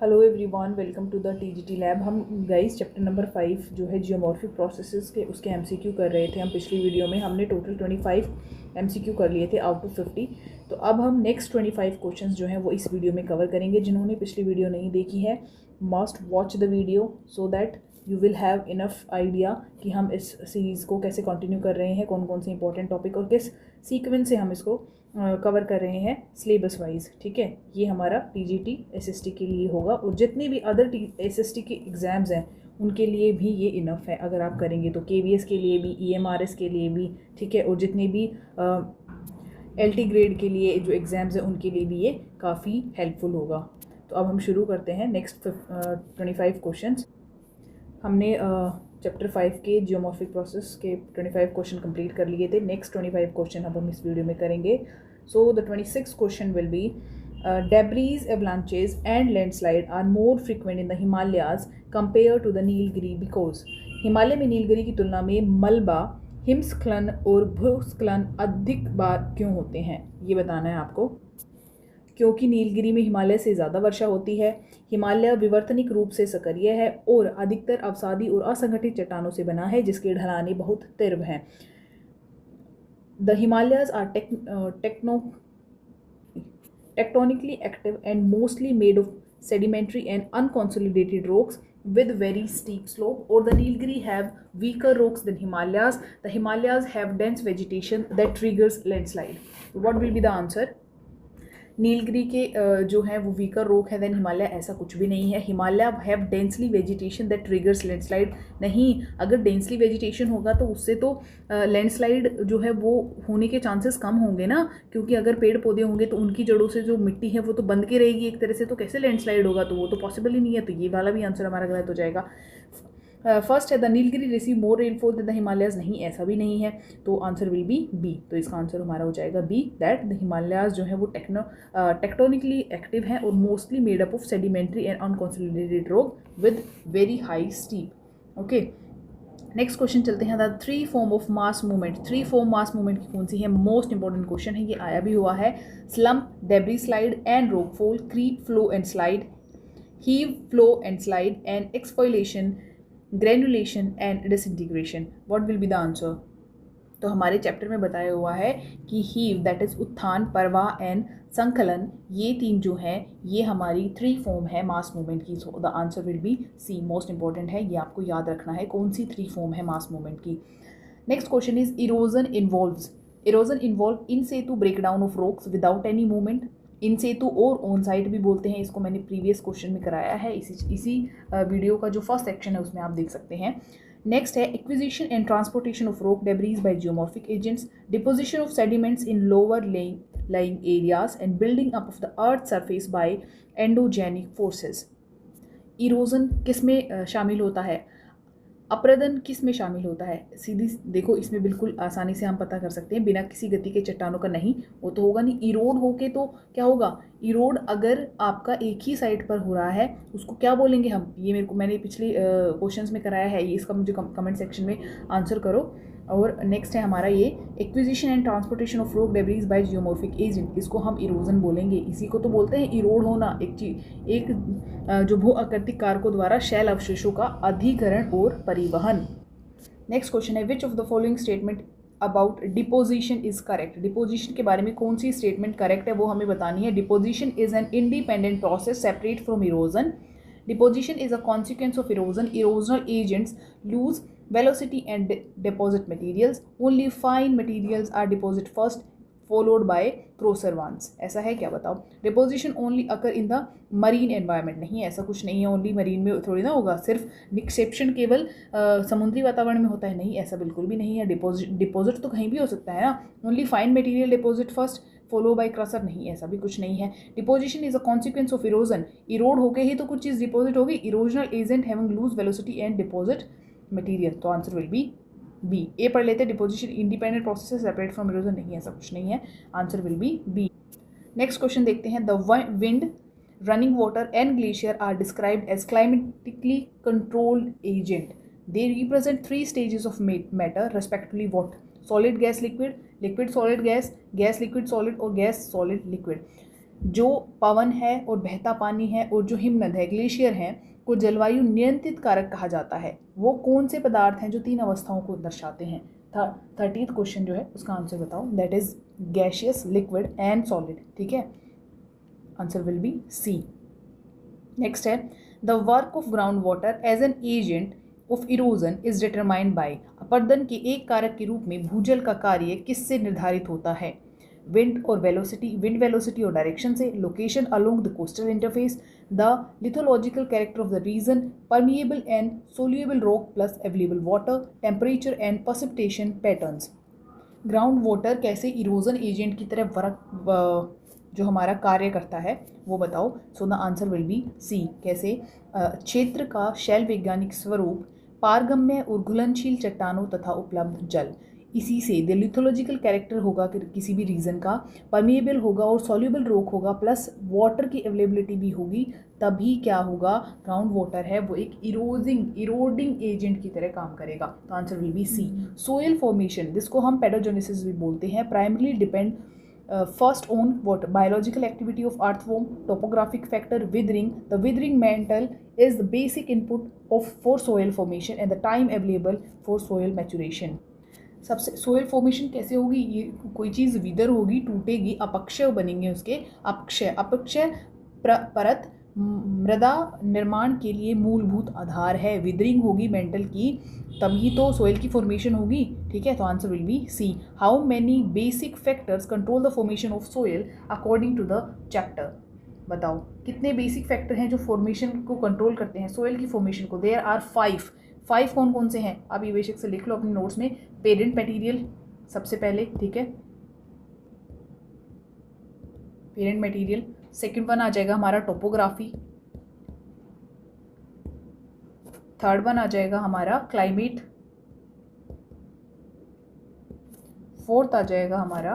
Hello everyone, welcome to the TGT lab. हम guys chapter number 5 जो है geomorphic processes के उसके एमसीक्यू कर रहे थे। हम पिछली वीडियो में हमने टोटल 25 एमसीक्यू कर लिए थे आउट ऑफ 50। तो अब हम नेक्स्ट 25 क्वेश्चंस जो हैं वो इस वीडियो में कवर करेंगे। जिन्होंने पिछली वीडियो नहीं देखी है must watch the video so that you will have enough idea कि हम इस सीरीज़ को कैसे कंटिन्यू कर रहे हैं, कौन कौन से इंपॉर्टेंट टॉपिक और किस सीक्वेंस से हम इसको कवर कर रहे हैं सिलेबस वाइज। ठीक है, ये हमारा टीजीटी एसएसटी के लिए होगा और जितने भी अदर एसएसटी के एग्ज़ाम्स हैं उनके लिए भी ये इनफ है अगर आप करेंगे तो। केवीएस के लिए भी, ईएमआरएस के लिए भी, ठीक है, और जितने भी एलटी ग्रेड के लिए जो एग्ज़ाम्स हैं उनके लिए भी ये काफ़ी हेल्पफुल होगा। तो अब हम शुरू करते हैं नेक्स्ट 25 क्वेश्चंस। हमने चैप्टर 5 के जियोमॉर्फिक प्रोसेस के 25 क्वेश्चन कंप्लीट कर लिए थे। नेक्स्ट 25 क्वेश्चन अब हम इस वीडियो में करेंगे। So the 26 question will be debris, avalanches and landslide are more frequent in the Himalayas compare to the Nilgiri because. Himalaya में नीलगिरी की तुलना में मलबा, हिमस्खलन और भूस्खलन अधिक बार क्यों होते हैं, ये बताना है आपको। क्योंकि नीलगिरी में हिमालय से ज़्यादा वर्षा होती है। हिमालय विवर्तनिक रूप से सक्रिय है और अधिकतर अवसादी और असंगठित चट्टानों से बना है जिसके ढलानें बहुत तीव्र हैं। The Himalayas are tectonically active and mostly made of sedimentary and unconsolidated rocks with very steep slope, or the Nilgiri have weaker rocks than Himalayas. The Himalayas have dense vegetation that triggers landslide. What will be the answer? Nilgiri के जो है वो weaker rock है then Himalaya, ऐसा कुछ भी नहीं है। Himalaya have densely vegetation that triggers landslide. नहीं, अगर डेंसली वेजिटेशन होगा तो उससे तो लैंडस्लाइड जो है वो होने के चांसेस कम होंगे ना, क्योंकि अगर पेड़ पौधे होंगे तो उनकी जड़ों से जो मिट्टी है वो तो बंद के रहेगी एक तरह से, तो कैसे लैंडस्लाइड होगा, तो वो तो पॉसिबल ही नहीं है। तो ये वाला भी आंसर हमारा गलत हो जाएगा। फर्स्ट है the Nilgiri receive more rainfall than the Himalayas. नहीं, ऐसा भी नहीं है, तो आंसर विल बी बी। तो इसका आंसर हमारा हो जाएगा बी, दैट द हिमालयाज जो है वो टेक्टोनिकली एक्टिव हैं और mostly made up of sedimentary and unconsolidated rock with very high steep. Okay, next question चलते हैं। The three form of mass movement. Three form mass movement की कौन सी है? मोस्ट इंपॉर्टेंट क्वेश्चन है, ये आया भी हुआ है। Slump, debris slide and rockfall, creep, flow and slide, heave, flow and slide and exfoliation, granulation and disintegration. What will be the answer? तो हमारे चैप्टर में बताया हुआ है कि हीव दैट इज उत्थान, परवाह एंड संकलन, ये तीन जो हैं ये हमारी थ्री फॉर्म है मास मूवमेंट की। So the answer will be C. Most important है, ये आपको याद रखना है कौन सी थ्री फॉर्म है मास मूवमेंट की। Next question is erosion involves. Erosion involve in situ breakdown of rocks without any movement. In situ और ऑन साइट भी बोलते हैं इसको, मैंने प्रीवियस क्वेश्चन में कराया है। इसी वीडियो का जो फर्स्ट सेक्शन है उसमें आप देख सकते हैं। नेक्स्ट है acquisition and transportation of rock debris by geomorphic agents, deposition of sediments in lower lying areas and building up of the earth surface by endogenic forces. Erosion किस में शामिल होता है? अप्रदन किस में शामिल होता है? सीधी देखो, इसमें बिल्कुल आसानी से हम पता कर सकते हैं बिना किसी गति के चट्टानों का। नहीं, वो तो होगा नहीं। इरोड होके तो क्या होगा? इरोड अगर आपका एक ही साइड पर हो रहा है उसको क्या बोलेंगे हम? ये मैंने पिछले क्वेश्चंस में कराया है, ये इसका मुझे कमेंट सेक्शन में आंसर करो। और नेक्स्ट है हमारा ये acquisition and transportation of rock debris by geomorphic agent, इसको हम इरोजन बोलेंगे। इसी को तो बोलते हैं इरोड होना, एक जो भू आकृतिक कारकों द्वारा शैल अवशेषों का अधिकरण और परिवहन। नेक्स्ट क्वेश्चन है which of the following statement about deposition is correct. Deposition के बारे में कौन सी स्टेटमेंट करेक्ट है वो हमें बतानी है। Deposition is an independent process separate from erosion. Deposition is a consequence of erosion. Erosional agents lose velocity and deposit materials. Only fine materials are deposited first, followed by coarser ones. ऐसा है क्या, बताओ? Deposition only occur in the marine environment. नहीं, ऐसा कुछ नहीं है। Only marine में थोड़ी ना होगा, सिर्फ निक्षेपण केवल समुद्री वातावरण में होता है। नहीं, ऐसा बिल्कुल भी नहीं है। डिपोजिट तो कहीं भी हो सकता है ना। Only fine material deposit first, follow by coarser. नहीं, ऐसा भी कुछ नहीं है। Deposition is a consequence of erosion. Erode होके ही तो कुछ चीज़ डिपोजिट होगी। Erosional agent having lose velocity and deposit material. तो answer will be B. A पढ़ लेते हैं, डिपोजिशन इंडिपेंडेंट प्रोसेस है सेपरेट फ्रॉम इरोजन। नहीं, ऐसा कुछ नहीं है, answer will be B. Next question देखते हैं। The wind, running water and glacier are described as climatically controlled agent. They represent three stages of matter respectively what? Solid, gas, liquid, liquid, solid, gas, gas, liquid, solid और gas, solid, liquid. जो पवन है और बहता पानी है और जो हिमनद है, ग्लेशियर है, को जलवायु नियंत्रित कारक कहा जाता है। वो कौन से पदार्थ हैं जो 3 अवस्थाओं को दर्शाते हैं? 30th क्वेश्चन जो है उसका आंसर बताओ। That is gaseous, liquid and solid. ठीक है, answer will be C. Next है the work of ground water as an agent of erosion is determined by. अपरदन के एक कारक के रूप में भूजल का कार्य किससे निर्धारित होता है? विंड और वेलोसिटी, विंड वेलोसिटी और डायरेक्शन से, location along the coastal interface, the lithological character of the region, permeable and soluble rock plus available water, temperature and precipitation patterns. Ground water कैसे इरोजन एजेंट की तरह work जो हमारा कार्य करता है वो बताओ। So the answer will be C. कैसे? क्षेत्र का शैल वैज्ञानिक स्वरूप, पारगम्य और घुलनशील चट्टानों तथा उपलब्ध जल। इसी से द लिथोलॉजिकल कैरेक्टर होगा कि किसी भी रीजन का, परमिएबल होगा और सॉल्यूबल रॉक होगा प्लस वाटर की अवेलेबिलिटी भी होगी, तभी क्या होगा? ग्राउंड वाटर है वो एक इरोडिंग एजेंट की तरह काम करेगा। तो answer will be C. Soil formation, जिसको हम पेडोजेनेसिस भी बोलते हैं, primarily depend first on what? Biological activity of earthworm, topographic factor, withering. The withering mantle is the basic input for soil formation and the time available for soil maturation. सबसे soil formation कैसे होगी? ये कोई चीज़ विदर होगी, टूटेगी, अपक्षय बनेंगे उसके, अपक्षय परत मृदा निर्माण के लिए मूलभूत आधार है। विदरिंग होगी मेंटल की, तभी तो सोयल की फॉर्मेशन होगी। ठीक है, तो answer will be C. How many basic factors control the formation of soil according to the chapter? बताओ कितने बेसिक फैक्टर हैं जो फॉर्मेशन को कंट्रोल करते हैं, सोयल की फॉर्मेशन को? देयर आर 5 कौन कौन से हैं? आप ये बेशक से लिख लो अपने नोट्स में। पेरेंट मटेरियल सबसे पहले, ठीक है, पेरेंट मटेरियल। सेकंड वन आ जाएगा हमारा टोपोग्राफी। थर्ड वन आ जाएगा हमारा क्लाइमेट। फोर्थ आ जाएगा हमारा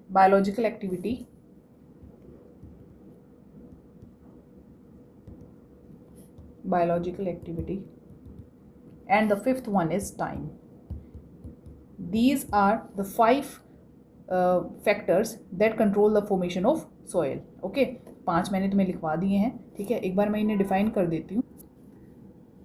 biological activity. And the fifth one is time. These are the 5 factors that control the formation of soil. Okay, 5 मैंने तुम्हें लिखवा दिए हैं। ठीक है, एक बार मैं इन्हें डिफाइन कर देती हूँ।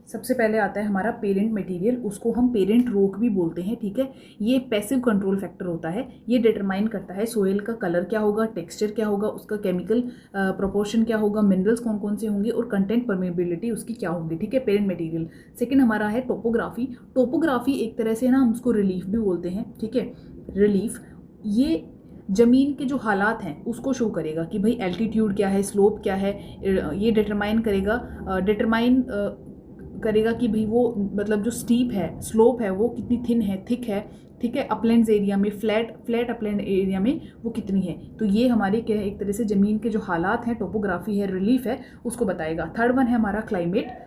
सबसे पहले आता है हमारा पेरेंट मटेरियल, उसको हम पेरेंट रॉक भी बोलते हैं। ठीक है, ये पैसिव कंट्रोल फैक्टर होता है। ये डिटरमाइन करता है सोयल का कलर क्या होगा, टेक्सचर क्या होगा, उसका केमिकल प्रोपोर्शन क्या होगा, मिनरल्स कौन कौन से होंगे और कंटेंट परमेबिलिटी उसकी क्या होगी। ठीक है, पेरेंट मटेरियल। सेकंड हमारा है टोपोग्राफी। टोपोग्राफी एक तरह से ना हम उसको रिलीफ भी बोलते हैं। ठीक है, रिलीफ ये ज़मीन के जो हालात हैं उसको शो करेगा कि भाई एल्टीट्यूड क्या है, स्लोप क्या है, ये डिटरमाइन करेगा कि भाई वो मतलब जो स्टीप है, स्लोप है, वो कितनी थिन है, थिक है। ठीक है, अपलैंड्स एरिया में, फ्लैट अपलैंड एरिया में वो कितनी है। तो ये हमारे क्या है, एक तरह से ज़मीन के जो हालात हैं, टोपोग्राफी है, रिलीफ है, उसको बताएगा। थर्ड वन है हमारा क्लाइमेट।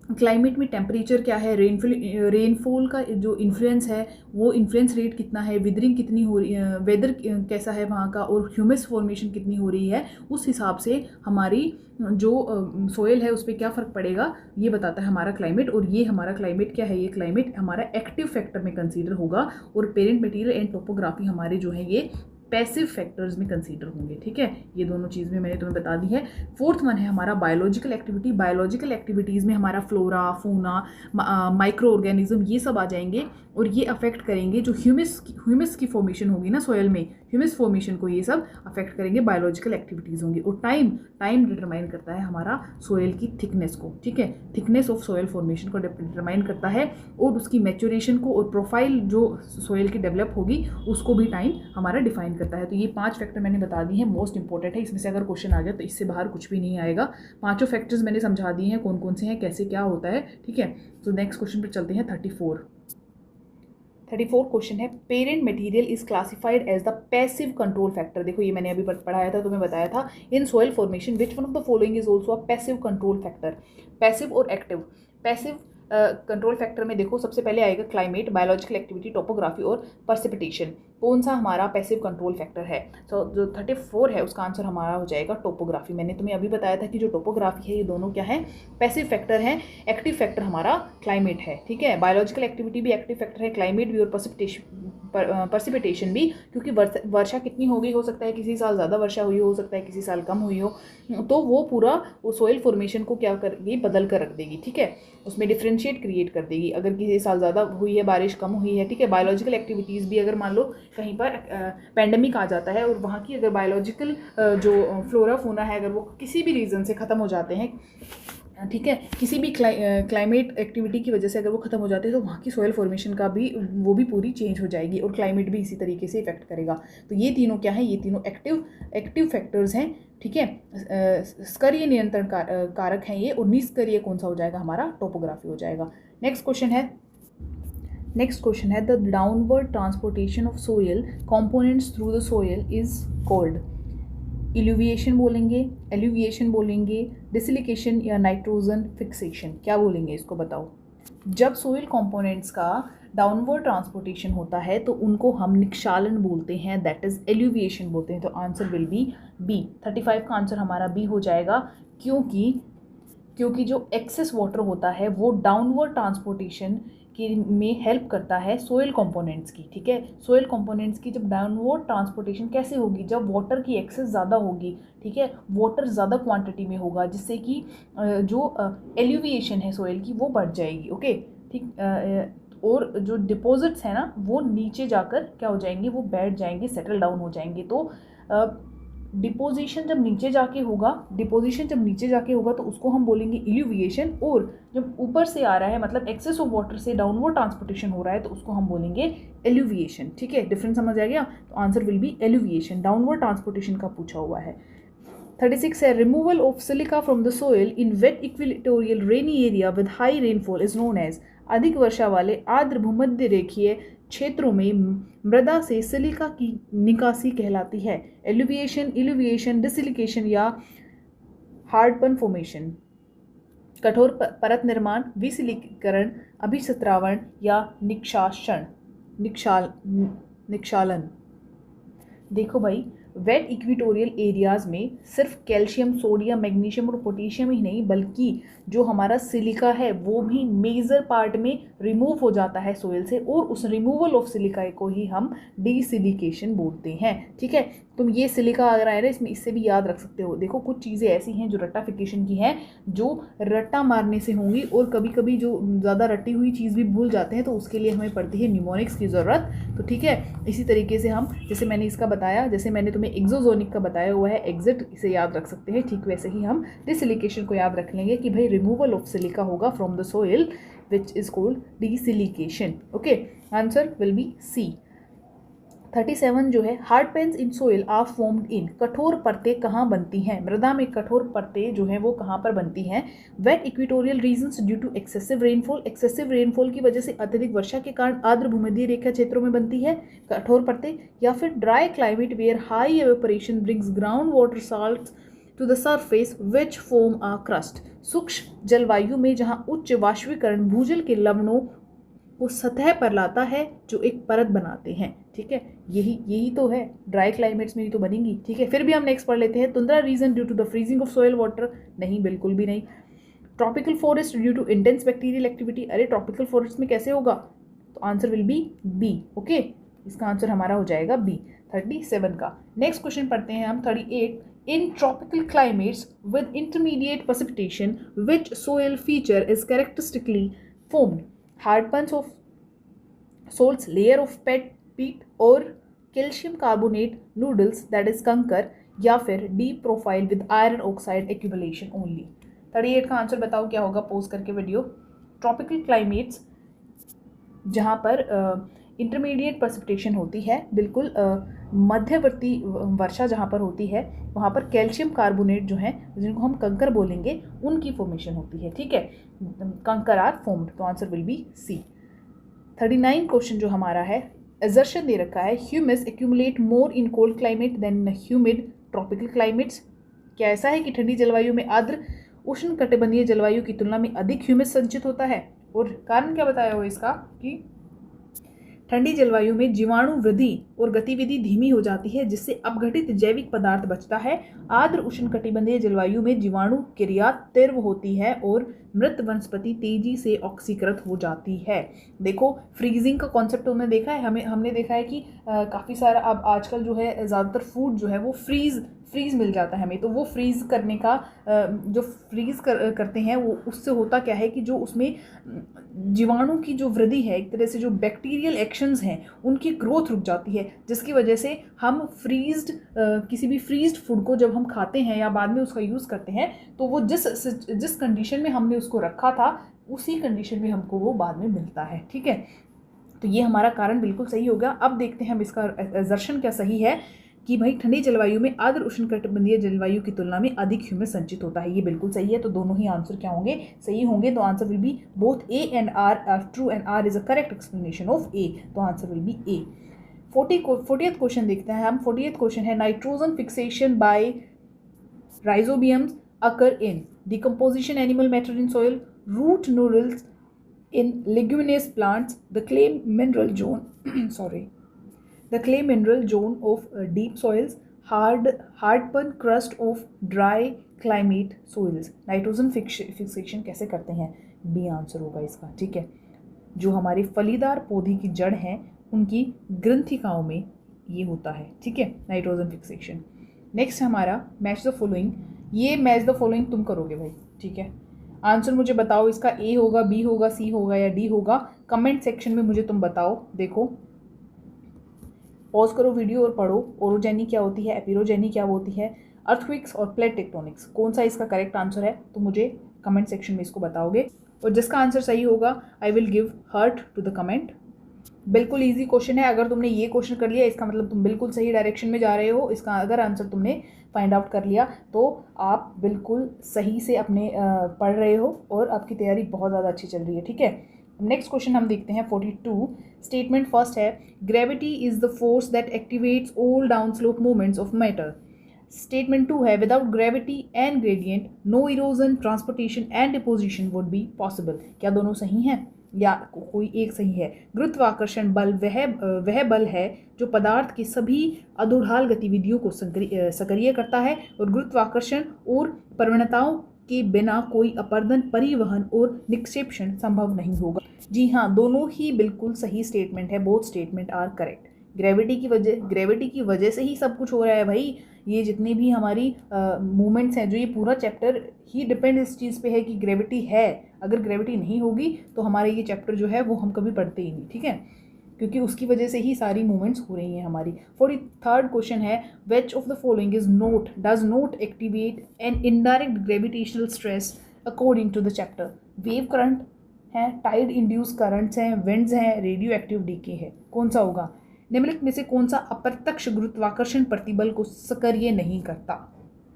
क्लाइमेट में टेम्परेचर क्या है, रेनफॉल का जो इन्फ्लुएंस है, वो इन्फ्लुएंस रेट कितना है, विदरिंग कितनी हो रही है, वेदर कैसा है वहाँ का, और ह्यूमस फॉर्मेशन कितनी हो रही है, उस हिसाब से हमारी जो सोयल है उस पर क्या फ़र्क पड़ेगा, ये बताता है हमारा क्लाइमेट। और ये हमारा क्लाइमेट क्या है, ये क्लाइमेट हमारा एक्टिव फैक्टर में कंसीडर होगा, और पेरेंट मटेरियल एंड टोपोग्राफी हमारे जो है ये पैसिव फैक्टर्स में कंसीडर होंगे। ठीक है, ये दोनों चीज़ में मैंने तुम्हें बता दी है। फोर्थ वन है हमारा बायोलॉजिकल एक्टिविटी। बायोलॉजिकल एक्टिविटीज़ में हमारा फ्लोरा, फूना, माइक्रो ऑर्गेनिज्म, ये सब आ जाएंगे और ये अफेक्ट करेंगे जो ह्यूमस की फॉर्मेशन होगी ना सोयल में, ह्यूमस फॉर्मेशन को ये सब अफेक्ट करेंगे, बायोलॉजिकल एक्टिविटीज़ होंगी। और टाइम डिटरमाइन करता है हमारा सोयल की थिकनेस को। ठीक है, थिकनेस ऑफ सोयल फॉर्मेशन को डिटरमाइन करता है, और उसकी मैच्योरेशन को और प्रोफाइल जो सोयल की डेवलप होगी उसको भी टाइम हमारा डिफाइन करता है। तो ये 5 फैक्टर मैंने बता दिए हैं, मोस्ट इंपॉर्टेंट है। इसमें से अगर क्वेश्चन आ गया तो इससे बाहर कुछ भी नहीं आएगा। 5 फैक्टर्स मैंने समझा दिए हैं कौन कौन से हैं, कैसे क्या होता है। ठीक है, तो नेक्स्ट क्वेश्चन पर चलते हैं। 34 क्वेश्चन है, parent material is classified as the passive control factor. देखो ये मैंने अभी पढ़ाया था, तुम्हें बताया था, in soil formation which one of the following is also a passive control factor. Passive और एक्टिव। पैसिव कंट्रोल फैक्टर में देखो सबसे पहले आएगा क्लाइमेट, बायोलॉजिकल एक्टिविटी, टोपोग्राफी और प्रेसिपिटेशन। कौन सा हमारा पैसिव कंट्रोल फैक्टर है। तो जो 34 है उसका आंसर हमारा हो जाएगा टोपोग्राफी। मैंने तुम्हें अभी बताया था कि जो टोपोग्राफी है ये दोनों क्या है, पैसिव फैक्टर है। एक्टिव फैक्टर हमारा क्लाइमेट है, ठीक है। बायोलॉजिकल एक्टिविटी भी एक्टिव फैक्टर है, क्लाइमेट भी और पर्सिपिटेशन भी, क्योंकि वर्षा कितनी हो गई, हो सकता है किसी साल ज़्यादा वर्षा हुई हो सकता है किसी साल कम हुई हो, तो वो पूरा वो सोइल फॉर्मेशन को क्या करेगी, बदल कर रख देगी, ठीक है। उसमें डिफ्रेंशिएट क्रिएट कर देगी अगर किसी साल ज़्यादा हुई है, बारिश कम हुई है, ठीक है। बायोलॉजिकल एक्टिविटीज़ भी, अगर मान लो कहीं पर पैंडेमिक आ जाता है और वहाँ की अगर बायोलॉजिकल जो फ्लोरा फोना है अगर वो किसी भी रीज़न से ख़त्म हो जाते हैं, ठीक है, किसी भी क्लाइमेट एक्टिविटी की वजह से अगर वो ख़त्म हो जाते हैं, तो वहाँ की सोयल फॉर्मेशन का भी वो भी पूरी चेंज हो जाएगी और क्लाइमेट भी इसी तरीके से इफेक्ट करेगा। तो ये तीनों क्या है, ये तीनों एक्टिव फैक्टर्स हैं, ठीक है। स्तरीय नियंत्रण कारक हैं ये, और निष्क्रिय कौन सा हो जाएगा, हमारा टोपोग्राफी हो जाएगा। नेक्स्ट क्वेश्चन है the downward transportation of soil components through the soil is called. Illuviation बोलेंगे, एल्यूविएशन बोलेंगे, डिसिलिकेशन या नाइट्रोजन फिक्सेशन, क्या बोलेंगे इसको बताओ। जब सोइल कंपोनेंट्स का डाउनवर्ड ट्रांसपोर्टेशन होता है तो उनको हम निक्षालन बोलते हैं, दैट इज एल्यूविएशन बोलते हैं। तो आंसर विल बी बी। 35 का आंसर हमारा बी हो जाएगा, क्योंकि जो एक्सेस वाटर होता है वो डाउनवर्ड ट्रांसपोर्टेशन में हेल्प करता है सोइल कंपोनेंट्स की, ठीक है। सोइल कंपोनेंट्स की जब डाउनवर्ड ट्रांसपोर्टेशन कैसे होगी, जब वाटर की एक्सेस ज़्यादा होगी, ठीक है, वाटर ज़्यादा क्वांटिटी में होगा, जिससे कि जो एल्यूविएशन है सोइल की वो बढ़ जाएगी, ओके, ठीक। और जो डिपॉजिट्स हैं ना वो नीचे जाकर क्या हो जाएंगे, वो बैठ जाएंगे, सेटल डाउन हो जाएंगे। तो डिपोजिशन जब नीचे जाके होगा तो उसको हम बोलेंगे इल्यूविएशन, और जब ऊपर से आ रहा है मतलब एक्सेस ऑफ वाटर से डाउनवर्ड ट्रांसपोर्टेशन हो रहा है तो उसको हम बोलेंगे एल्यूविएशन, ठीक है। डिफरेंस समझ आ गया। तो answer will be eluviation, downward transportation का पूछा हुआ है। 36 है removal of silica from the soil in wet equatorial rainy area with high rainfall is known as. अधिक वर्षा वाले आर्द्र भूमध्य रेखीय क्षेत्रों में मृदा से सिलिका की निकासी कहलाती है। एल्यूविएशन, इल्यूविएशन, डिसिलिकेशन या हार्डपन फॉर्मेशन, कठोर परत निर्माण, विसिलीकरण, अभिसत्रावण या निक्षालन। देखो भाई, वेट इक्वेटोरियल एरियाज़ में सिर्फ कैल्शियम, सोडियम, मैग्नीशियम और पोटेशियम ही नहीं बल्कि जो हमारा सिलिका है वो भी मेजर पार्ट में रिमूव हो जाता है सोइल से, और उस रिमूवल ऑफ सिलिका को ही हम डिसिलिकेशन बोलते हैं, ठीक है। तुम ये सिलिका अगर आए ना इसमें, इससे भी याद रख सकते हो। देखो कुछ चीज़ें ऐसी हैं जो रट्टाफिकेशन की हैं, जो रट्टा मारने से होंगी, और कभी कभी जो ज़्यादा रट्टी हुई चीज़ भी भूल जाते हैं, तो उसके लिए हमें पड़ती है निमोनिक्स की ज़रूरत। तो ठीक है, इसी तरीके से हम, जैसे मैंने इसका बताया, जैसे मैंने तुम्हें एक्सोजोनिक का बताया हुआ है, एग्जिट, इसे याद रख सकते हैं, ठीक वैसे ही हम डिसिलिकेशन को याद रख लेंगे कि भाई रिमूवल ऑफ सिलिका होगा from the soil which is called desilication, okay. Answer will be C. 37 जो है hard pans in soil are formed in. कठोर परतें कहाँ बनती हैं, मृदा में कठोर परतें जो हैं वो कहाँ पर बनती हैं। Wet equatorial regions due to excessive rainfall, excessive rainfall की वजह से अत्यधिक वर्षा के कारण आर्द्र भूमध्य रेखा क्षेत्रों में बनती है कठोर परतें, या फिर dry climate where high evaporation brings ground water salts to the surface which form a crust. सूक्ष्म जलवायु में जहाँ उच्च वाष्पीकरण भूजल के लवणों को सतह पर लाता है जो एक परत बनाते हैं, ठीक है। यही तो है, ड्राई क्लाइमेट्स में ही तो बनेंगी, ठीक है। फिर भी हम नेक्स्ट पढ़ लेते हैं। Tundra region due to the freezing of soil water, नहीं, बिल्कुल भी नहीं। Tropical forest due to intense bacterial activity, अरे ट्रॉपिकल फॉरेस्ट में कैसे होगा, तो answer will be B, okay. इसका आंसर हमारा हो जाएगा बी। 37 का नेक्स्ट क्वेश्चन पढ़ते हैं हम। 38 in tropical climates with intermediate precipitation which soil feature is characteristically formed, hardpans of salts, layer of peat और calcium carbonate noodles that is कंकर, या फिर deep profile with iron oxide accumulation only. 38 का answer बताओ क्या होगा, pose करके video. Tropical climates जहाँ पर इंटरमीडिएट precipitation होती है, बिल्कुल मध्यवर्ती वर्षा जहाँ पर होती है, वहाँ पर कैल्शियम कार्बोनेट जो है जिनको हम कंकर बोलेंगे उनकी फॉर्मेशन होती है, ठीक है। कंकर आर फॉर्म्ड, तो answer will be C. 39 question जो हमारा है, एजर्शन दे रखा है humus accumulate more in cold climate than humid tropical climates. क्या ऐसा है कि ठंडी जलवायु में आर्द्र उष्ण कटिबंधीय जलवायु की तुलना में अधिक ह्यूमस संचित होता है, और कारण क्या बताया हुआ इसका कि ठंडी जलवायु में जीवाणु वृद्धि और गतिविधि धीमी हो जाती है, जिससे अपघटित जैविक पदार्थ बचता है। आर्द्र उष्णकटिबंधीय जलवायु में जीवाणु क्रिया तीव्र होती है और मृत वनस्पति तेजी से ऑक्सीकृत हो जाती है। देखो फ्रीजिंग का कॉन्सेप्ट हमने देखा है, हमने देखा है कि काफ़ी सारा अब आजकल जो है ज़्यादातर फूड जो है वो फ्रीज मिल जाता है हमें। तो वो फ्रीज़ करने का जो फ्रीज़ करते हैं वो उससे होता क्या है कि जो उसमें जीवाणु की जो वृद्धि है, एक तरह से जो बैक्टीरियल एक्शंस हैं उनकी ग्रोथ रुक जाती है, जिसकी वजह से हम किसी भी फ्रीज्ड फूड को जब हम खाते हैं या बाद में उसका यूज़ करते हैं तो वो जिस कंडीशन में हमने उसको रखा था उसी कंडीशन में हमको वो बाद में मिलता है। ठीक है, तो ये हमारा कारण बिल्कुल सही होगा। अब देखते हैं हम इसका असर्शन क्या सही है कि भाई ठंडी जलवायु में आर्द्र उष्णकटिबंधीय जलवायु की तुलना में अधिक ह्यूमस संचित होता है। ये बिल्कुल सही है, तो दोनों ही आंसर क्या होंगे, सही होंगे। तो answer will be both A and R are true and R is a correct explanation of A. तो answer will be A. 40th question देखते हैं हम। 40th क्वेश्चन है nitrogen fixation by rhizobiums occur in decomposition animal matter in soil, root nodules in leguminous plants, the clay mineral zone of deep soils, hardpan crust of dry climate soils। Nitrogen fixation कैसे करते हैं, B answer होगा इसका। ठीक है, जो हमारे फलीदार पौधे की जड़ हैं उनकी ग्रंथिकाओं में ये होता है। ठीक है, नाइट्रोजन फिक्सेशन। नेक्स्ट हमारा मैच द फॉलोइंग। ये मैच द फॉलोइंग तुम करोगे भाई। ठीक है, आंसर मुझे बताओ, इसका ए होगा, बी होगा, सी होगा या डी होगा। कमेंट सेक्शन में मुझे तुम बताओ। देखो पॉज करो वीडियो और पढ़ो। ओरोजेनी क्या होती है, एपिरोजेनी क्या होती है, अर्थक्वेक्स और प्लेट टेक्टोनिक्स, कौन सा इसका करेक्ट आंसर है तो मुझे कमेंट सेक्शन में इसको बताओगे। और जिसका आंसर सही होगा I will give heart to the comment. बिल्कुल इजी क्वेश्चन है। अगर तुमने ये क्वेश्चन कर लिया इसका मतलब तुम बिल्कुल सही डायरेक्शन में जा रहे हो। इसका अगर आंसर तुमने फाइंड आउट कर लिया तो आप बिल्कुल सही से अपने पढ़ रहे हो और आपकी तैयारी बहुत ज़्यादा अच्छी चल रही है। ठीक है, नेक्स्ट क्वेश्चन हम देखते हैं 42। स्टेटमेंट फर्स्ट है gravity is the force that activates all down slope movements of matter. Statement 2 है without gravity and gradient no erosion transportation and deposition would be possible. क्या दोनों सही हैं या कोई एक सही है? गुरुत्वाकर्षण बल वह बल है जो पदार्थ की सभी अधोढाल गतिविधियों को सक्रिय करता है और गुरुत्वाकर्षण और प्रवणताओं के बिना कोई अपर्दन, परिवहन और निक्षेपण संभव नहीं होगा। जी हाँ, दोनों ही बिल्कुल सही स्टेटमेंट है। Both statement are correct. Gravity की वजह से ही सब कुछ हो रहा है भाई। ये जितनी भी हमारी मूवमेंट्स हैं, जो ये पूरा चैप्टर ही डिपेंड इस चीज़ पे है कि ग्रेविटी है। अगर ग्रेविटी नहीं होगी तो हमारा ये चैप्टर जो है वो हम कभी पढ़ते ही नहीं। ठीक है, क्योंकि उसकी वजह से ही सारी मूवमेंट्स हो रही हैं हमारी। 43rd क्वेश्चन है which of the following does not activate an indirect gravitational stress according to the chapter. Wave current है, टाइड इंड्यूस करंट्स हैं, विंड्स हैं, रेडियो एक्टिव डीके है। कौन सा होगा? निम्नलिखित में से कौन सा अप्रत्यक्ष गुरुत्वाकर्षण प्रतिबल को सक्रिय नहीं करता?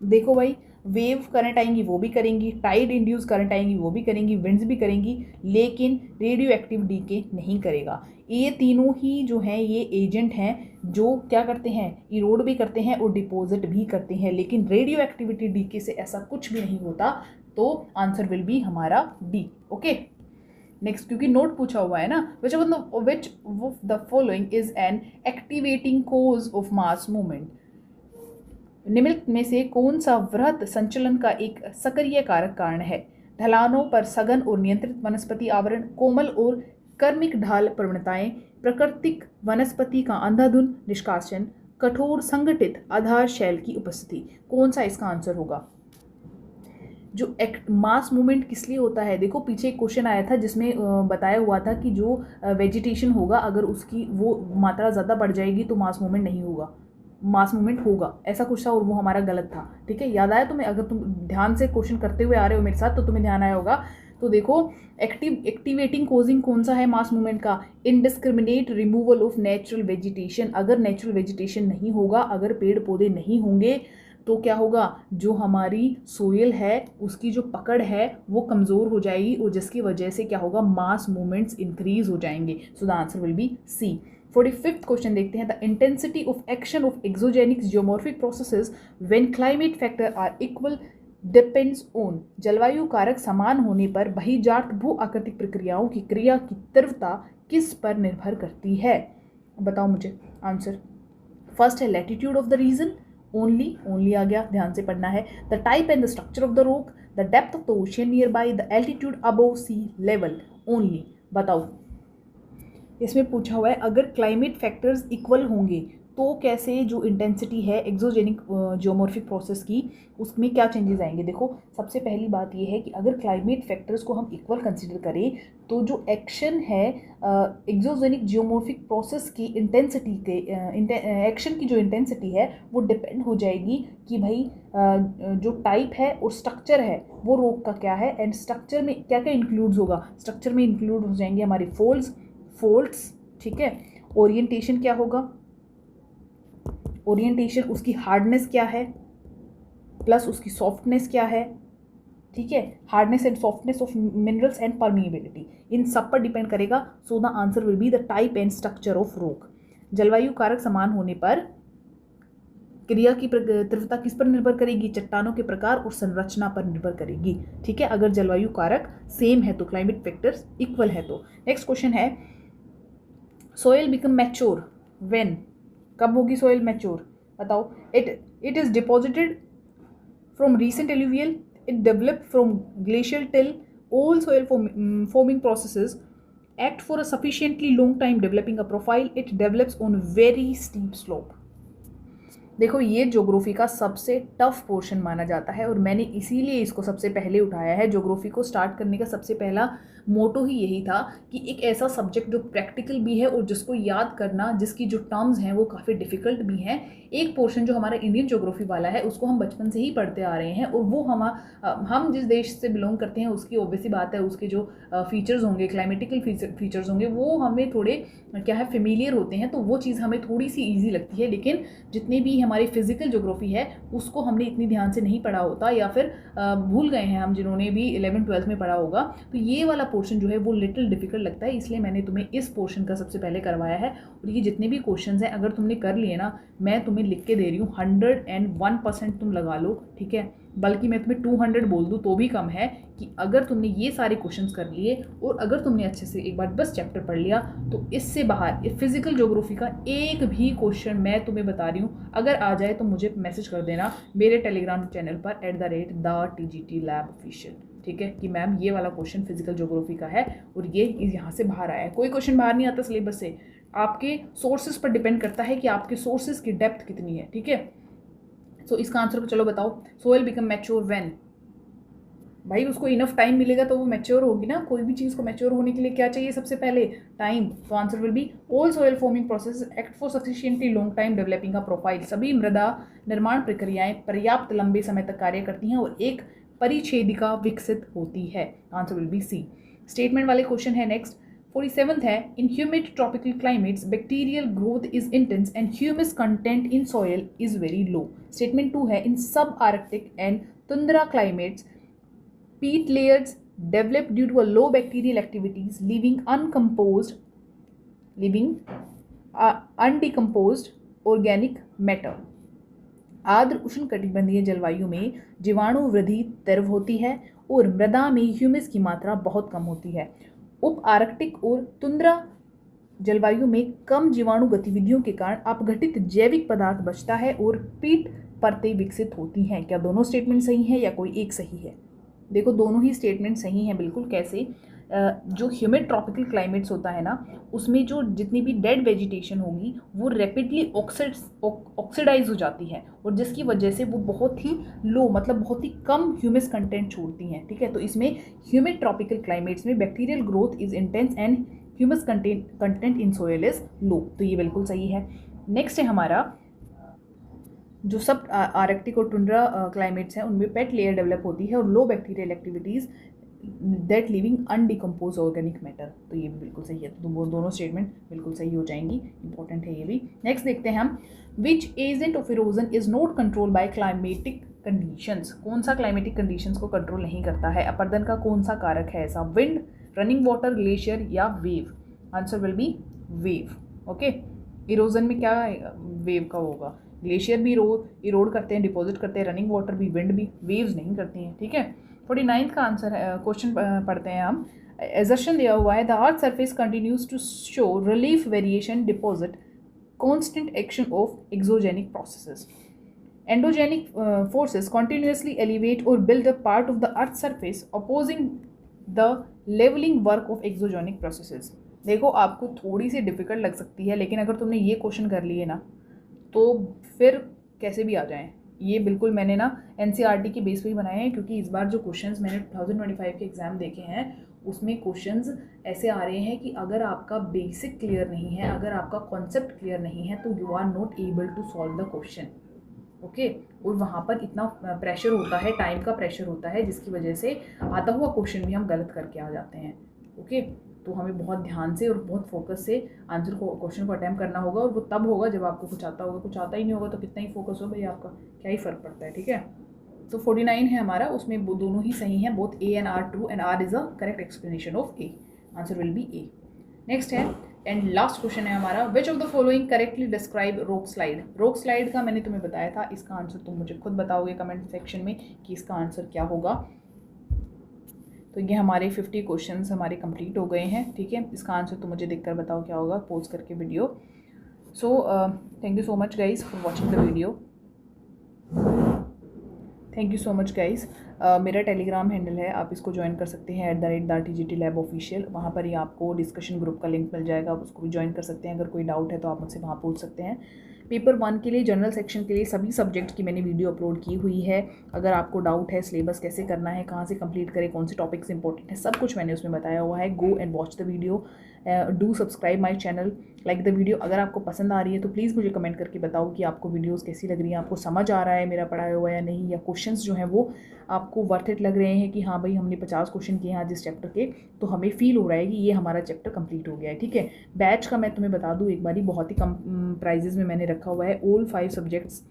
देखो भाई, वेव करंट आएंगी वो भी करेंगी, टाइड इंड्यूस करंट आएंगी वो भी करेंगी, विंड्स भी करेंगी, लेकिन रेडियो एक्टिव डीके नहीं करेगा। ये तीनों ही जो हैं ये एजेंट हैं जो क्या करते हैं, इरोड भी करते हैं और डिपोजिट भी करते हैं, लेकिन रेडियो एक्टिविटी डीके से ऐसा कुछ भी नहीं होता। तो आंसर विल बी हमारा डी। ओके, नेक्स्ट, क्योंकि नोट पूछा हुआ है ना, which of the following is an activating cause of mass movement. निम्नलिखित में से कौन सा वृहत संचलन का एक सक्रिय कारक कारण है? ढलानों पर सघन और नियंत्रित वनस्पति आवरण, कोमल और कर्मिक ढाल प्रवणताएं, प्राकृतिक वनस्पति का अंधाधुंध निष्कासन, कठोर संगठित आधार शैल की उपस्थिति। कौन सा इसका आंसर होगा? जो मास मूवमेंट किस लिए होता है? देखो पीछे एक क्वेश्चन आया था जिसमें बताया हुआ था कि जो वेजिटेशन होगा अगर उसकी वो मात्रा ज़्यादा बढ़ जाएगी तो मास मूवमेंट नहीं होगा, मास मूवमेंट होगा, ऐसा कुछ था और वो हमारा गलत था। ठीक है, याद आया तुम्हें? अगर तुम ध्यान से क्वेश्चन करते हुए आ रहे हो मेरे साथ तो तुम्हें ध्यान आया होगा। तो देखो एक्टिवेटिंग कोजिंग कौन सा है मास मूवमेंट का? Indiscriminate removal of natural vegetation. अगर नेचुरल वेजिटेशन नहीं होगा, अगर पेड़ पौधे नहीं होंगे तो क्या होगा? जो हमारी सोयल है उसकी जो पकड़ है वो कमज़ोर हो जाएगी और जिसकी वजह से क्या होगा? मास मूवमेंट्स इंक्रीज हो जाएंगे। So the answer will be C. 45th question देखते हैं। The intensity of action of exogenic geomorphic processes when climate factor are equal depends on, जलवायु कारक समान होने पर बहिर्जात भू आकृतिक प्रक्रियाओं की क्रिया की तीव्रता किस पर निर्भर करती है? बताओ मुझे आंसर। फर्स्ट है latitude of the region, only आ गया, ध्यान से पढ़ना है। The type and the structure of the rock, the depth of the ocean near by, the altitude above sea level, only. बताओ, इसमें पूछा हुआ है अगर क्लाइमेट फैक्टर्स इक्वल होंगे तो कैसे जो इंटेंसिटी है एक्सोजेनिक जियोमॉर्फिक प्रोसेस की, उसमें क्या चेंजेस आएंगे। देखो, सबसे पहली बात ये है कि अगर क्लाइमेट फैक्टर्स को हम इक्वल कंसीडर करें तो जो एक्शन है एक्सोजेनिक जियोमॉर्फिक प्रोसेस की इंटेंसिटी के एक्शन की जो इंटेंसिटी है वो डिपेंड हो जाएगी कि भाई जो टाइप है और स्ट्रक्चर है वो रॉक का क्या है, एंड स्ट्रक्चर में क्या क्या इंक्लूड्स होगा। स्ट्रक्चर में इंक्लूड हो जाएंगे हमारे फोल्ड्स, ठीक है। ओरिएंटेशन क्या होगा, ओरिएंटेशन उसकी हार्डनेस क्या है प्लस उसकी सॉफ्टनेस क्या है, ठीक है। Hardness and softness of minerals and permeability, इन सब पर डिपेंड करेगा। So the answer will be the type and structure of rock. जलवायु कारक समान होने पर क्रिया की तीव्रता किस पर निर्भर करेगी? चट्टानों के प्रकार और संरचना पर निर्भर करेगी, ठीक है। अगर जलवायु कारक सेम है तो, क्लाइमेट फैक्टर्स इक्वल है तो। नेक्स्ट क्वेश्चन है सोयल बिकम मैच्योर व्हेन, कब होगी सोयल मैच्योर? बताओ। It is deposited from recent alluvial, it developed from glacial till all soil forming processes act for a sufficiently long time developing a profile. It develops on very steep slope. देखो, ये geography का सबसे tough portion माना जाता है और मैंने इसीलिए इसको सबसे पहले उठाया है। ज्योग्राफी को स्टार्ट करने का सबसे पहला मोटो ही यही था कि एक ऐसा सब्जेक्ट जो प्रैक्टिकल भी है और जिसको याद करना, जिसकी जो टर्म्स हैं वो काफ़ी डिफ़िकल्ट भी हैं। एक पोर्शन जो हमारा इंडियन ज्योग्राफी वाला है उसको हम बचपन से ही पढ़ते आ रहे हैं और वो हम जिस देश से बिलोंग करते हैं उसकी ऑब्वियसली बात है, उसके जो फीचर्स होंगे, क्लाइमेटिकल फीचर्स होंगे, वो हमें थोड़े क्या है फेमिलियर होते हैं, तो वो चीज़ हमें थोड़ी सी ईजी लगती है। लेकिन जितनी भी हमारी फिजिकल ज्योग्राफी है उसको हमने इतनी ध्यान से नहीं पढ़ा होता, या फिर भूल गए हैं हम जिन्होंने भी 11th-12th में पढ़ा होगा, तो ये वाला पोर्शन जो है वो लिटिल डिफिकल्ट लगता है। इसलिए मैंने तुम्हें इस पोर्शन का सबसे पहले करवाया है। और ये जितने भी क्वेश्चंस हैं अगर तुमने कर लिए ना, मैं तुम्हें लिख के दे रही हूँ 101% तुम लगा लो, ठीक है। बल्कि मैं तुम्हें 200 बोल दूँ तो भी कम है कि अगर तुमने ये सारे क्वेश्चंस कर लिए और अगर तुमने अच्छे से एक बार बस चैप्टर पढ़ लिया तो इससे बाहर फिजिकल ज्योग्राफी का एक भी क्वेश्चन मैं तुम्हें बता रही हूँ अगर आ जाए तो मुझे मैसेज कर देना मेरे टेलीग्राम चैनल पर @the TGT Lab Official, ठीक है, कि मैम ये वाला क्वेश्चन फिजिकल ज्योग्राफी का है और ये यहाँ से बाहर आया है। कोई क्वेश्चन बाहर नहीं आता सिलेबस से, आपके सोर्सेज पर डिपेंड करता है कि आपके सोर्सेज की डेप्थ कितनी है, ठीक है। सो इसका आंसर चलो बताओ। सोयल बिकम मैच्योर व्हेन, भाई उसको इनफ टाइम मिलेगा तो वो मैच्योर होगी ना। कोई भी चीज़ को मैच्योर होने के लिए क्या चाहिए? सबसे पहले टाइम। तो answer will be all soil forming process act for sufficiently long time developing a profile. सभी मृदा निर्माण प्रक्रियाएं पर्याप्त लंबे समय तक कार्य करती हैं और एक परिच्छेदिका विकसित होती है। Answer will be C. Statement वाले क्वेश्चन है नेक्स्ट। 47th है, in humid tropical climates bacterial growth is intense and humus content in soil is very low. Statement 2 है, in sub arctic and tundra climates peat layers develop due to a low bacterial activities, leaving undecomposed organic matter. आर्द्र उष्णकटिबंधीय जलवायु में जीवाणु वृद्धि तीव्र होती है और मृदा में ह्यूमस की मात्रा बहुत कम होती है। उप आर्कटिक और तुंद्रा जलवायु में कम जीवाणु गतिविधियों के कारण अपघटित जैविक पदार्थ बचता है और पीट परतें विकसित होती हैं। क्या दोनों स्टेटमेंट सही है या कोई एक सही है? देखो, दोनों ही स्टेटमेंट सही हैं बिल्कुल। कैसे? जो ह्यूमिड ट्रॉपिकल क्लाइमेट्स होता है ना, उसमें जो जितनी भी डेड वेजिटेशन होगी वो रैपिडली ऑक्सीडाइज हो जाती है और जिसकी वजह से वो बहुत ही लो, मतलब बहुत ही कम ह्यूमस कंटेंट छोड़ती हैं, ठीक है। तो इसमें ह्यूमिड ट्रॉपिकल क्लाइमेट्स में bacterial growth is intense and humus content in soil is low. तो ये बिल्कुल सही है। नेक्स्ट है हमारा जो सब आर्कटिक और टुंड्रा क्लाइमेट्स हैं उनमें पेट लेयर डेवलप होती है और low bacterial activities that living undecompose organic matter. तो ये भी बिल्कुल सही है। तो दोनों स्टेटमेंट बिल्कुल सही हो जाएंगी, इंपॉर्टेंट है ये भी। नेक्स्ट देखते हैं हम, which agent of erosion is not control by climatic conditions. कौन सा क्लाइमेटिक कंडीशंस को कंट्रोल नहीं करता है? अपर्दन का कौन सा कारक है ऐसा? विंड, रनिंग वाटर, ग्लेशियर या wave? Answer will B wave. Okay, erosion में क्या वेव का होगा? ग्लेशियर भी इरोड करते हैं, डिपॉजिट करते हैं, रनिंग वाटर भी, विंड भी, वेव्स नहीं करती हैं, ठीक है। 49 का आंसर है, क्वेश्चन पढ़ते हैं हम। एजर्शन दिया हुआ है, the earth surface continues to show relief variation deposit constant action of exogenic processes. Endogenic forces continuously elevate or build up part of the earth's surface opposing the leveling work of exogenic processes. देखो आपको थोड़ी सी difficult लग सकती है, लेकिन अगर तुमने ये क्वेश्चन कर लिए ना तो फिर कैसे भी आ जाएं। ये बिल्कुल मैंने ना NCERT की बेस पे ही बनाए हैं, क्योंकि इस बार जो क्वेश्चंस मैंने 2025 के एग्ज़ाम देखे हैं उसमें क्वेश्चंस ऐसे आ रहे हैं कि अगर आपका बेसिक क्लियर नहीं है, अगर आपका कॉन्सेप्ट क्लियर नहीं है, तो you are not able to solve the question, okay. और वहाँ पर इतना प्रेशर होता है, टाइम का प्रेशर होता है, जिसकी वजह से आता हुआ क्वेश्चन भी हम गलत करके आ जाते हैं, ओके। तो हमें बहुत ध्यान से और बहुत फोकस से आंसर को क्वेश्चन को अटैम्प्ट करना होगा, और वो तब होगा जब आपको कुछ आता होगा। कुछ आता ही नहीं होगा तो कितना ही फोकस हो भाई, आपका क्या ही फ़र्क पड़ता है, ठीक है। तो 49 है हमारा, उसमें वो दोनों ही सही हैं, both A and R true, and R is a correct explanation of A, answer will B A। Next है एंड लास्ट क्वेश्चन है हमारा, विच of the following correctly describe rock slide. Rock slide का मैंने तुम्हें बताया था, इसका आंसर तुम मुझे खुद बताओगे कमेंट सेक्शन में कि इसका आंसर क्या होगा। तो ये हमारे 50 क्वेश्चंस हमारे कंप्लीट हो गए हैं, ठीक है। इसका आंसर तुम मुझे देखकर बताओ क्या होगा, पोज करके video. So thank you so much guys for watching the video. Thank you so much guys. मेरा टेलीग्राम हैंडल है, आप इसको ज्वाइन कर सकते हैं @TGT Lab ऑफिशियल। वहाँ पर ही आपको डिस्कशन ग्रुप का लिंक मिल जाएगा, आप उसको भी ज्वाइन कर सकते हैं। अगर कोई डाउट है तो आप मुझसे वहाँ पूछ सकते हैं। पेपर 1 के लिए जनरल सेक्शन के लिए सभी सब्जेक्ट की मैंने वीडियो अपलोड की हुई है। अगर आपको डाउट है सिलेबस कैसे करना है, कहाँ से कंप्लीट करें, कौन से टॉपिक्स इंपॉर्टेंट है, सब कुछ मैंने उसमें बताया हुआ है। Go and watch the video, do subscribe my channel, like the video. अगर आपको पसंद आ रही है तो प्लीज़ मुझे कमेंट करके बताओ कि आपको वीडियोस कैसी लग रही हैं, आपको समझ आ रहा है मेरा पढ़ाया हुआ या नहीं, या क्वेश्चंस जो हैं वो आपको वर्थ इट लग रहे हैं कि हाँ भाई हमने 50 क्वेश्चन किए हैं आज इस चैप्टर के, तो हमें फील हो रहा है कि ये हमारा चैप्टर कंप्लीट हो गया है, ठीक है। बैच का मैं तुम्हें बता दूँ एक बारी, बहुत ही कम प्राइजेज़ में मैंने रखा हुआ है। All 5 subjects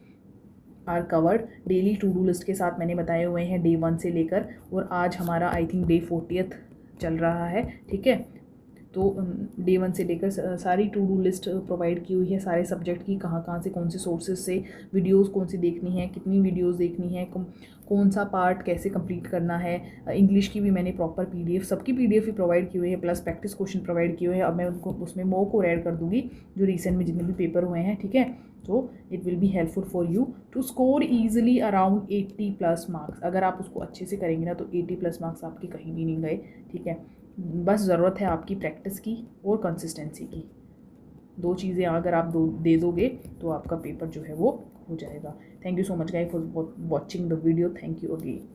are covered, daily to do list के साथ मैंने बताए हुए हैं डे 1 से लेकर, और आज हमारा आई थिंक डे 40th चल रहा है, ठीक है। तो डे 1 से लेकर सारी टू डू लिस्ट प्रोवाइड की हुई है सारे सब्जेक्ट की, कहाँ कहाँ से कौन से सोर्सेज से वीडियोस कौन सी देखनी है, कितनी वीडियोस देखनी है, कौन सा पार्ट कैसे कंप्लीट करना है। इंग्लिश की भी मैंने प्रॉपर PDF, सबकी PDF ही प्रोवाइड की हुई है, प्लस प्रैक्टिस क्वेश्चन प्रोवाइड किए हुए हैं। अब मैं उनको उसमें मॉक और ऐड कर दूँगी जो रिसेंट में जितने भी पेपर हुए हैं, ठीक है। तो it will be helpful for you to score easily around 80+ marks. अगर आप उसको अच्छे से करेंगे ना तो 80+ मार्क्स आपके कहीं भी नहीं गए, ठीक है। बस ज़रूरत है आपकी प्रैक्टिस की और कंसिस्टेंसी की, 2 चीज़ें अगर आप दे दोगे तो आपका पेपर जो है वो हो जाएगा। Thank you so much guys for watching the video. Thank you again.